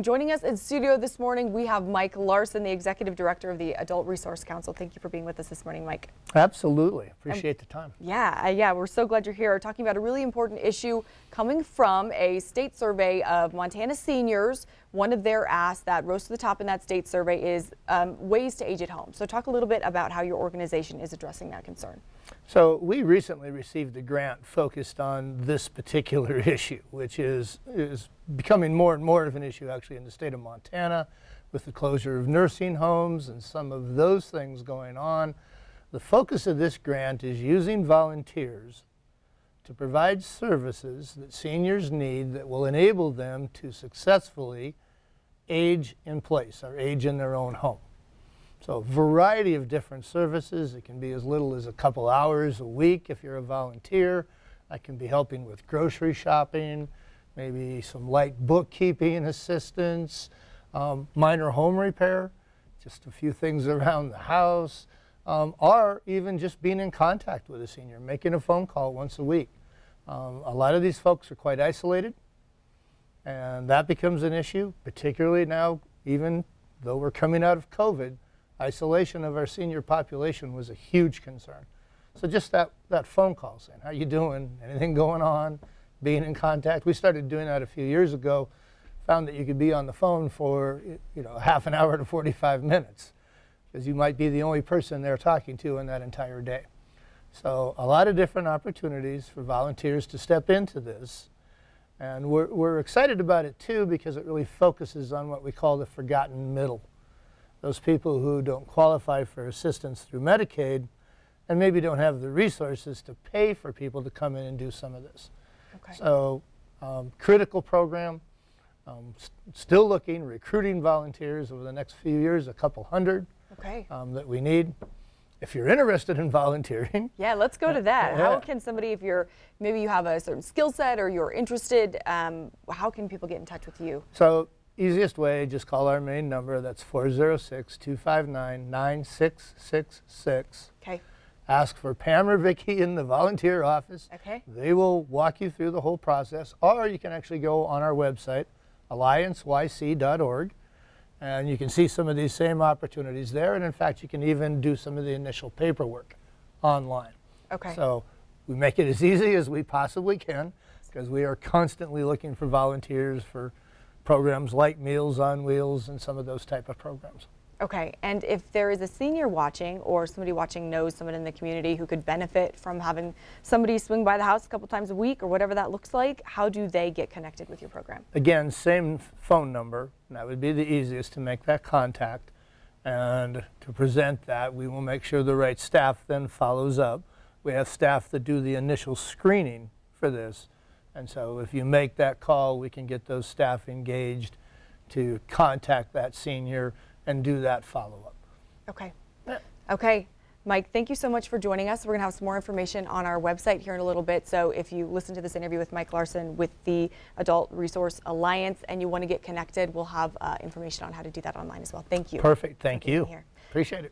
Joining us in studio this morning, we have Mike Larson, the Executive Director of the Adult Resource Council. Thank you for being with us this morning, Mike. Absolutely. Appreciate the time. Yeah, we're so glad you're here talking about a really important issue coming from a state survey of Montana seniors. One of their asks that rose to the top in that state survey is ways to age at home. So talk a little bit about how your organization is addressing that concern. So we recently received a grant focused on this particular issue, which is becoming more and more of an issue actually in the state of Montana with the closure of nursing homes and some of those things going on. The focus of this grant is using volunteers to provide services that seniors need that will enable them to successfully age in place or age in their own home. So a variety of different services. It can be as little as a couple hours a week if you're a volunteer. I can be helping with grocery shopping, maybe some light bookkeeping assistance, minor home repair, just a few things around the house, or even just being in contact with a senior, making a phone call once a week. A lot of these folks are quite isolated, and that becomes an issue, particularly now, even though we're coming out of COVID. Isolation of our senior population was a huge concern. So just that phone call saying, how you doing? Anything going on? Being in contact. We started doing that a few years ago, found that you could be on the phone for half an hour to 45 minutes because you might be the only person they're talking to in that entire day. So a lot of different opportunities for volunteers to step into this. And we're excited about it too because it really focuses on what we call the forgotten middle. Those people who don't qualify for assistance through Medicaid and maybe don't have the resources to pay for people to come in and do some of this. Okay. So critical program, still looking, recruiting volunteers over the next few years, a couple hundred that we need. If you're interested in volunteering. Yeah, let's go to that. How can somebody, if maybe you have a certain skill set or you're interested, how can people get in touch with you? So easiest way, just call our main number. That's 406-259-9666. Okay. Ask for Pam or Vicki in the volunteer office. Okay. They will walk you through the whole process. Or you can actually go on our website, allianceyc.org, and you can see some of these same opportunities there. And in fact, you can even do some of the initial paperwork online. Okay. So we make it as easy as we possibly can because we are constantly looking for volunteers for programs like Meals on Wheels and some of those type of programs. Okay, and if there is a senior watching or somebody watching knows someone in the community who could benefit from having somebody swing by the house a couple times a week or whatever that looks like, how do they get connected with your program? Again, same phone number. That would be the easiest to make that contact. And to present that, we will make sure the right staff then follows up. We have staff that do the initial screening for this. And so if you make that call, we can get those staff engaged to contact that senior and do that follow-up. Okay. Yeah. Okay. Mike, thank you so much for joining us. We're going to have some more information on our website here in a little bit. So if you listen to this interview with Mike Larson with the Adult Resource Alliance and you want to get connected, we'll have information on how to do that online as well. Thank you. Perfect. Thank you. Appreciate it.